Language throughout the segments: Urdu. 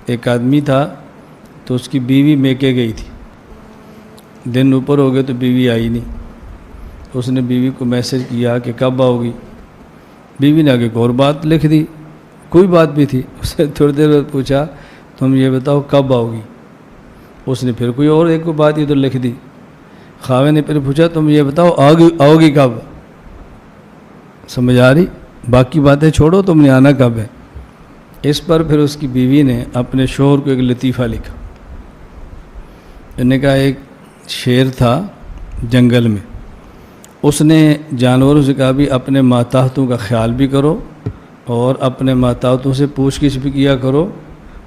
ایک آدمی تھا تو اس کی بیوی میکے گئی تھی، دن اوپر ہو گئے تو بیوی آئی نہیں. اس نے بیوی کو میسج کیا کہ کب آؤ گی. بیوی نے آگے ایک اور بات لکھ دی، کوئی بات بھی تھی. اس نے تھوڑی دیر بعد پوچھا تم یہ بتاؤ کب آؤ گی. اس نے پھر کوئی اور ایک کو بات ادھر لکھ دی. خاوند نے پھر پوچھا تم یہ بتاؤ آؤ گی کب. سمجھ آ رہی؟ باقی باتیں چھوڑو، تم نے آنا کب ہے. اس پر پھر اس کی بیوی نے اپنے شوہر کو ایک لطیفہ لکھا. انہوں نے کہا ایک شیر تھا جنگل میں، اس نے جانوروں سے کہا بھی اپنے ماتحتوں کا خیال بھی کرو اور اپنے ماتحتوں سے پوچھ گچھ بھی کیا کرو،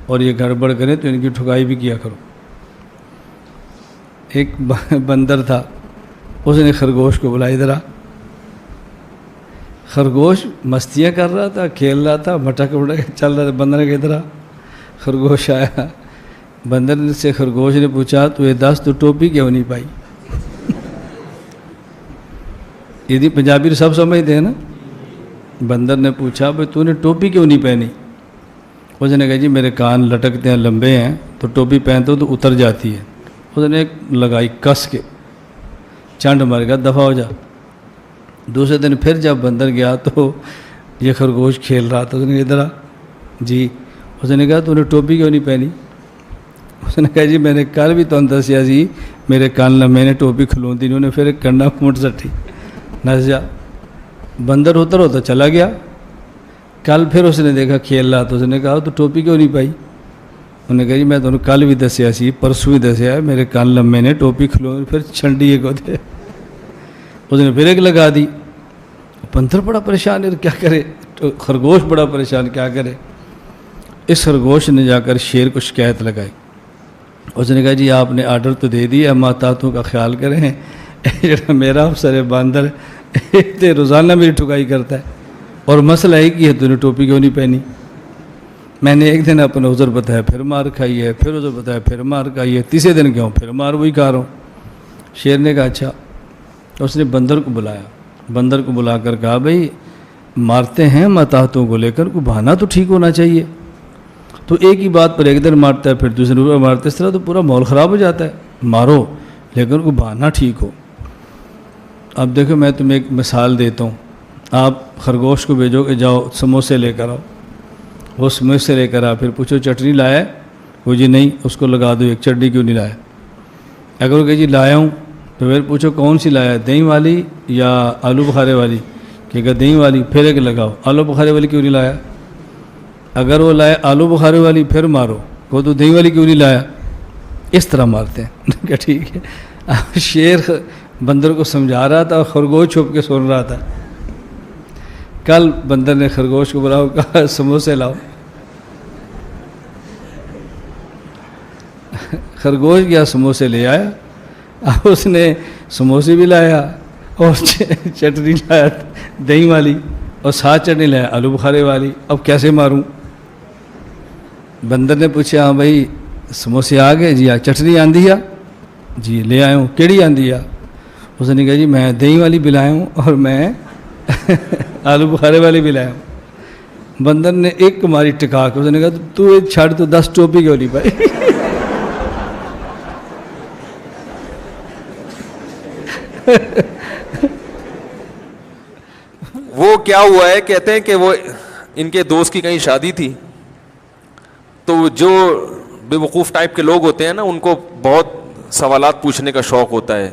اور یہ گڑبڑ کریں تو ان کی ٹھکائی بھی کیا کرو. ایک بندر تھا، اس نے خرگوش کو بلایا. ادھر آ. خرگوش مستیاں کر رہا تھا، کھیل رہا تھا، مٹک چل رہا تھا. بندر نے کہا ادھر آ. خرگوش آیا. بندر سے خرگوش نے پوچھا تو یہ دس تو ٹوپی کیوں نہیں پائی. یہ پنجابی سب سمجھتے ہیں نا. بندر نے پوچھا بھائی تو نے ٹوپی کیوں نہیں پہنی. اس نے کہا جی میرے کان لٹکتے ہیں، لمبے ہیں، تو ٹوپی پہنتے ہو تو اتر جاتی ہے. اس نے ایک لگائی کس کے، چانڈ مار گیا، دفعہ ہو جا. دوسرے دن پھر جب بندر گیا تو یہ خرگوش کھیل رہا تھا. اس نے ادھر آ. جی. اس نے کہا تو نے ٹوپی کیوں نہیں پہنی. اس نے کہا جی میں نے کل بھی تمہیں دسیا سی میرے کان لمبے نے، ٹوپی کھلوتی نہیں. انہیں پھر ایک کنڈا پھونٹ سٹی نس جا. بندر اتر ہوتا چلا گیا. کل پھر اس نے دیکھا کھیل رہا تو اس نے کہا تو ٹوپی کیوں نہیں پائی. انہوں نے کہا جی میں تمہیں کل بھی دسیا سی، پرسوں بھی دسیا ہے، میرے کان لمبے نے، ٹوپی کھلو. پھر چھنڈی کو دے. اس نے پھر ایک لگا دی. بندر بڑا پریشان ہے، کیا کرے. خرگوش بڑا پریشان، کیا کرے. اس خرگوش نے جا کر شیر کو شکایت لگائی. اس نے کہا جی آپ نے آرڈر تو دے دیا، ماتحتوں کا خیال کریں. جڑا میرا افسر ہے باندر روزانہ میری ٹھکائی کرتا ہے، اور مسئلہ ایک ہی ہے تو نے ٹوپی کیوں نہیں پہنی. میں نے ایک دن اپنا عذر بتایا پھر مار کھائی ہے، پھر عذر بتایا پھر مار کھائی ہے، تیسرے دن کیوں پھر مار وہی کھا رہا ہوں. شیر نے کہا اچھا. اس نے بندر کو بلایا. بندر کو بلا کر کہا بھائی مارتے ہیں ماتحتوں کو لے کر، کوئی بہانہ تو ٹھیک ہونا چاہیے. تو ایک ہی بات پر ایک دن مارتا ہے پھر دوسرے دن مارتا ہے، اس طرح تو پورا ماحول خراب ہو جاتا ہے. مارو لیکن کوئی بہانہ ٹھیک ہو. اب دیکھو میں تمہیں ایک مثال دیتا ہوں. آپ خرگوش کو بھیجو کہ جاؤ سموسے لے کر آؤ. وہ سموسے لے کر آ، پھر پوچھو چٹنی لایا ہے؟ وہ جی نہیں. اس کو لگا دو ایک. چٹنی کیوں نہیں لایا؟ اگر وہ کہ جی لایا ہوں تو پھر پوچھو کون سی لایا ہے، دہی والی یا آلو بخارے والی؟ کہ اگر دہی والی پھر ایک لگاؤ. آلو بخارے والی کیوں نہیں لایا؟ اگر وہ لائے آلو بخارے والی پھر مارو. وہ تو دہی والی کیوں نہیں لایا؟ اس طرح مارتے ہیں. کہ ٹھیک ہے. اب شیر بندر کو سمجھا رہا تھا اور خرگوش چھپ کے سن رہا تھا. کل بندر نے خرگوش کو بلاؤ، کہا سموسے لاؤ. خرگوش گیا سموسے لے آیا. اب اس نے سموسے بھی لایا اور چٹنی لایا دہی والی، اور ساتھ چٹنی لایا آلو بخارے والی. اب کیسے ماروں؟ بندر نے پوچھا ہاں بھائی سموسے آ گئے؟ جی چٹنی آندھی ہے؟ جی لے آیا ہوں. کیڑی آندھی ہے؟ اس نے کہا جی میں دہی والی بھی لایا ہوں اور میں آلو بخارے والی بھی لایا ہوں. بندر نے ایک کماری ٹکا کے اس نے کہا تو ایک چھڑ تو 10 ٹوپی کیوں نہیں پائی. وہ کیا ہوا ہے، کہتے ہیں کہ وہ ان کے دوست کی کہیں شادی تھی، تو جو بے وقوف ٹائپ کے لوگ ہوتے ہیں نا، ان کو بہت سوالات پوچھنے کا شوق ہوتا ہے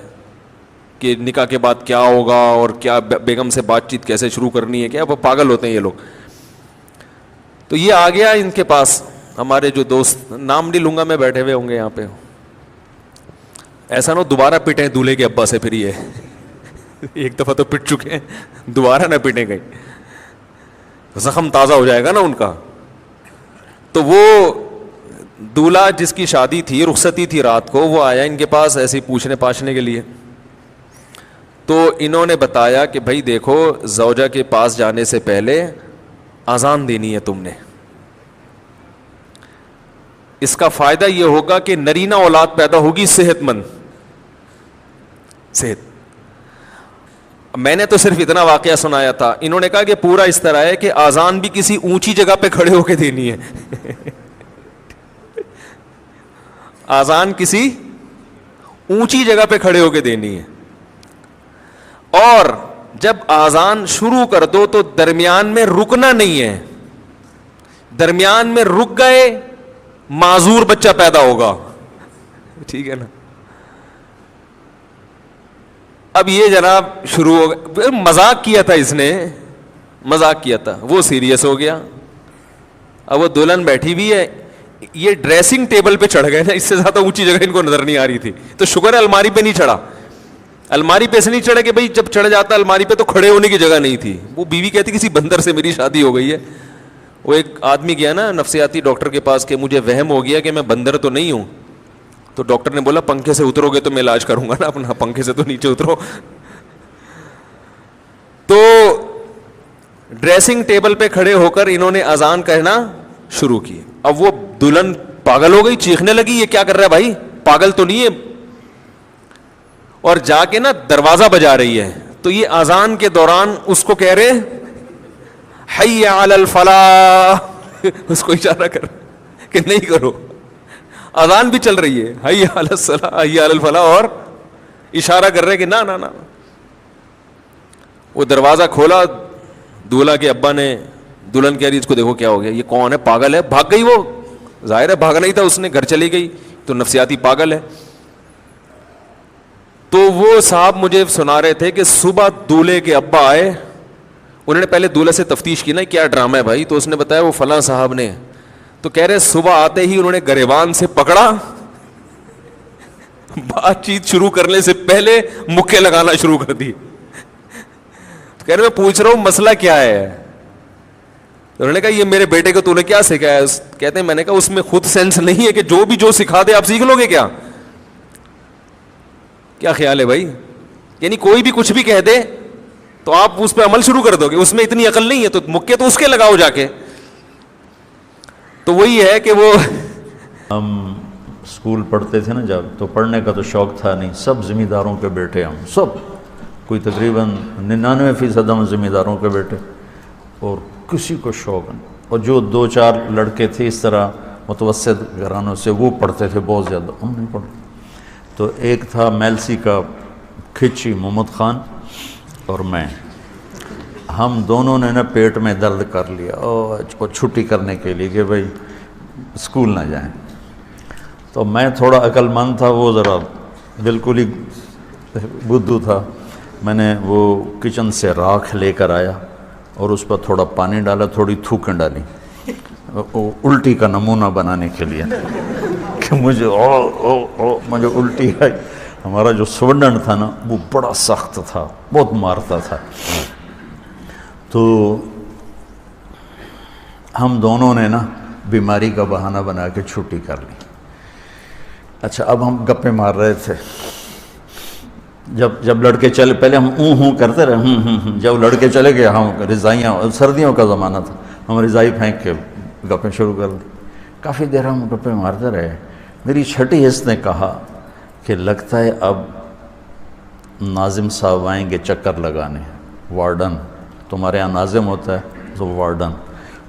کہ نکاح کے بعد کیا ہوگا اور کیا بیگم سے بات چیت کیسے شروع کرنی ہے. کیا وہ پاگل ہوتے ہیں یہ لوگ. تو یہ آ گیا ان کے پاس، ہمارے جو دوست، نام نہیں لوں گا میں، بیٹھے ہوئے ہوں گے یہاں پہ. ایسا نہ دوبارہ پٹیں دولہے کے ابا سے. پھر یہ ایک دفعہ تو پٹ چکے ہیں، دوبارہ نہ پٹیں گئی، زخم تازہ ہو جائے گا نا ان کا. تو وہ دولہا جس کی شادی تھی، رخصتی تھی رات کو، وہ آیا ان کے پاس ایسے ہی پوچھنے پاچھنے کے لیے. تو انہوں نے بتایا کہ بھائی دیکھو زوجہ کے پاس جانے سے پہلے اذان دینی ہے تم نے. اس کا فائدہ یہ ہوگا کہ نرینہ اولاد پیدا ہوگی صحت مند. صحت. میں نے تو صرف اتنا واقعہ سنایا تھا، انہوں نے کہا کہ پورا اس طرح ہے کہ اذان بھی کسی اونچی جگہ پہ کھڑے ہو کے دینی ہے. آزان کسی اونچی جگہ پہ کھڑے ہو کے دینی ہے, اور جب آزان شروع کر دو تو درمیان میں رکنا نہیں ہے. درمیان میں رک گئے معذور بچہ پیدا ہوگا, ٹھیک ہے نا. اب یہ جناب شروع ہو گیا, مذاق کیا تھا اس نے, مذاق کیا تھا, وہ سیریس ہو گیا. اب وہ دلہن بیٹھی بھی ہے, یہ ڈریسنگ ٹیبل پہ چڑھ گئے نا, اس سے زیادہ اونچی جگہ ان کو نظر نہیں آ رہی تھی, تو شکر ہے الماری پہ نہیں چڑھا. الماری پہ سے نہیں چڑھے کہ بھائی جب چڑھ جاتا الماری پہ تو کھڑے ہونے کی جگہ نہیں تھی. وہ بیوی کہتی کسی بندر سے میری شادی ہو گئی ہے. وہ ایک آدمی گیا نا نفسیاتی ڈاکٹر کے پاس کہ مجھے وہم ہو گیا کہ میں بندر تو نہیں ہوں. تو ڈاکٹر نے بولا پنکھے سے اترو گے تو میں علاج کروں گا نا اپنا, پنکھے سے تو نیچے اترو. تو ڈریسنگ ٹیبل پہ کھڑے ہو کر انہوں نے اذان کہنا شروع کی. اب وہ دلہن پاگل ہو گئی, چیخنے لگی یہ کیا کر رہا ہے بھائی, پاگل تو نہیں ہے, اور جا کے نا دروازہ بجا رہی ہے. تو یہ اذان کے دوران اس کو کہہ رہے حی علی الفلاح, اس کو اشارہ کر کہ نہیں کرو, اذان بھی چل رہی ہے, حی علی الصلاح حی علی الفلاح, اور اشارہ کر رہے کہ نہ نہ نہ. وہ دروازہ کھولا, دولہا کے ابا نے, دلہن کہہ رہی اس کو دیکھو کیا ہو گیا, یہ کون ہے, پاگل ہے. بھاگ گئی, وہ ظاہر ہے بھاگنا ہی تھا اس نے, گھر چلی گئی, تو نفسیاتی پاگل ہے. تو وہ صاحب مجھے سنا رہے تھے کہ صبح دولہے کے ابا آئے, انہوں نے پہلے دولہے سے تفتیش کی نا کیا ڈرامہ ہے بھائی, تو اس نے بتایا وہ فلاں صاحب نے. تو کہہ رہے صبح آتے ہی انہوں نے گریبان سے پکڑا, بات چیت شروع کرنے سے پہلے مکے لگانا شروع کر دی. کہہ رہے میں پوچھ رہا ہوں مسئلہ کیا ہے. انہوں نے کہا یہ میرے بیٹے کو تو نے کیا سکھایا. کہتے ہیں میں نے کہا اس میں خود سینس نہیں ہے کہ جو بھی جو سکھا دے آپ سیکھ لو گے کیا, کیا خیال ہے بھائی. یعنی کوئی بھی کچھ بھی کہہ دے تو آپ اس پہ عمل شروع کر دو گے, اس میں اتنی عقل نہیں ہے, تو مکے تو اس کے لگاؤ جا کے. تو وہی ہے کہ وہ ہم اسکول پڑھتے تھے نا جب, تو پڑھنے کا تو شوق تھا نہیں, سب ذمہ داروں کے بیٹے ہم سب, کوئی تقریباً 99% ہم ذمہ داروں کے بیٹے, اور کسی کو شوق نہیں. اور جو 2-4 لڑکے تھے اس طرح متوسط گھرانوں سے, وہ پڑھتے تھے بہت زیادہ, ہم نہیں پڑھتے. تو ایک تھا میلسی کا کھچی محمد خان اور میں, ہم دونوں نے نا پیٹ میں درد کر لیا اور چھٹی کرنے کے لیے کہ بھائی اسکول نہ جائیں. تو میں تھوڑا عقل مند تھا, وہ ذرا بالکل ہی بدھو تھا. میں نے وہ کچن سے راکھ لے کر آیا اور اس پر تھوڑا پانی ڈالا, تھوڑی تھوکیں ڈالی الٹی کا نمونہ بنانے کے لیے کہ مجھے مجھے الٹی آئی. ہمارا جو سوڈنٹ تھا نا وہ بڑا سخت تھا, بہت مارتا تھا. تو ہم دونوں نے نا بیماری کا بہانہ بنا کے چھٹی کر لی. اچھا اب ہم گپے مار رہے تھے, جب لڑکے چلے, پہلے ہم ہوں کرتے رہے, جب لڑکے چلے گئے ہم رضائیاں, سردیوں کا زمانہ تھا, ہم رضائی پھینک کے گپیں شروع کر دی. کافی دیر ہم گپے مارتے رہے. میری چھٹی حص نے کہا کہ لگتا ہے اب ناظم صاحب آئیں گے چکر لگانے. وارڈن, تمہارے یہاں ناظم ہوتا ہے تو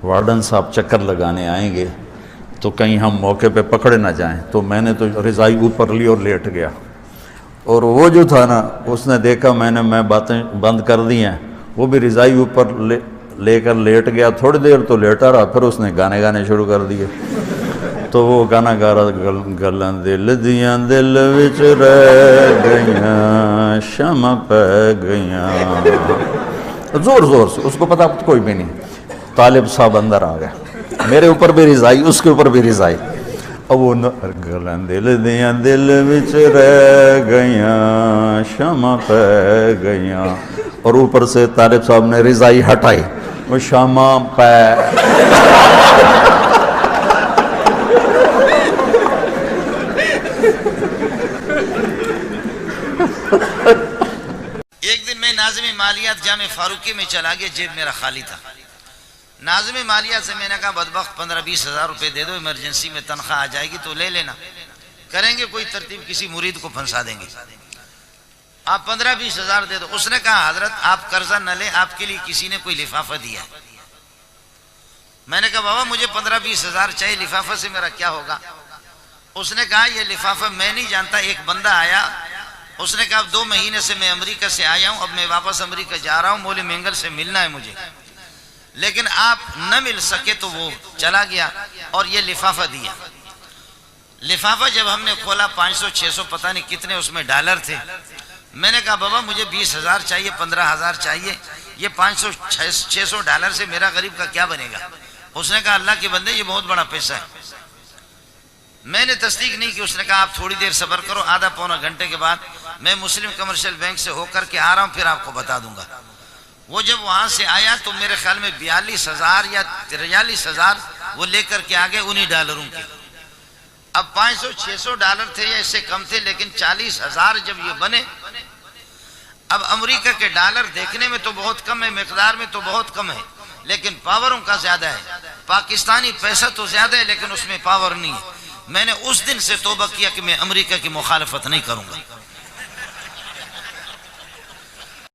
وارڈن صاحب چکر لگانے آئیں گے, تو کہیں ہم موقع پہ پکڑے نہ جائیں. تو میں نے تو رضائی اوپر لی اور لیٹ گیا, اور وہ جو تھا نا اس نے دیکھا میں باتیں بند کر دی ہیں, وہ بھی رضائی اوپر لے کر لیٹ گیا. تھوڑی دیر تو لیٹا رہا, پھر اس نے گانے شروع کر دیے. تو وہ گانا گا رہا, گلاں دل دیاں دل وچ رہ گئیاں شمع پہ گئیاں, زور سے. اس کو پتا کوئی بھی نہیں. طالب صاحب اندر آ گئے, میرے اوپر بھی رضائی, اس کے اوپر بھی رضائی. اب وہ گلاں دل دیاں دل وچ رہ گئیاں شمع پہ گئیاں, اور اوپر سے طالب صاحب نے رضائی ہٹائی, وہ شمع پہ. ایک دن میں ناظم مالیات جامع فاروقی میں چلا گیا, جیب میرا خالی تھا. ناظم مالیات سے میں نے کہا بدبخت 15-20 ہزار روپے دے دو, ایمرجنسی میں تنخواہ آ جائے گی تو لے لینا, کریں گے کوئی ترتیب, کسی مرید کو پھنسا دیں گے, آپ 15-20 ہزار دے دو. اس نے کہا حضرت آپ قرضہ نہ لیں, آپ کے لیے کسی نے کوئی لفافہ دیا. میں نے کہا بابا مجھے 15-20 ہزار چاہیے, لفافہ سے میرا کیا ہوگا. اس نے کہا یہ لفافہ میں نہیں جانتا. ایک بندہ آیا, اس نے کہا 2 مہینے سے میں امریکہ سے آیا ہوں, اب میں واپس امریکہ جا رہا ہوں, مولوی مینگل سے ملنا ہے مجھے, لیکن آپ نہ مل سکے تو وہ چلا گیا اور یہ لفافہ دیا. لفافہ جب ہم نے کھولا 500-600 پتہ نہیں کتنے اس میں ڈالر تھے. میں نے کہا بابا مجھے 20,000 چاہیے, 15,000 چاہیے, یہ 500-600 ڈالر سے میرا غریب کا کیا بنے گا؟ اس نے کہا اللہ کے بندے یہ بہت بڑا پیسہ ہے. میں نے تصدیق نہیں کی. اس نے کہا آپ تھوڑی دیر صبر کرو, آدھا پونا گھنٹے کے بعد میں مسلم کمرشل بینک سے ہو کر کے آ رہا ہوں, پھر آپ کو بتا دوں گا. وہ جب وہاں سے آیا تو میرے خیال میں 42,000 یا 43,000 وہ لے کر کے آگے انہی ڈالروں کے. اب 500-600 ڈالر تھے یا اس سے کم تھے, لیکن 40,000 جب یہ بنے. اب امریکہ کے ڈالر دیکھنے میں تو بہت کم ہے, مقدار میں تو بہت کم ہے, لیکن پاوروں کا زیادہ ہے. پاکستانی پیسہ تو زیادہ ہے لیکن اس میں پاور نہیں ہے. میں نے اس دن سے توبہ کیا کہ میں امریکہ کی مخالفت نہیں کروں گا.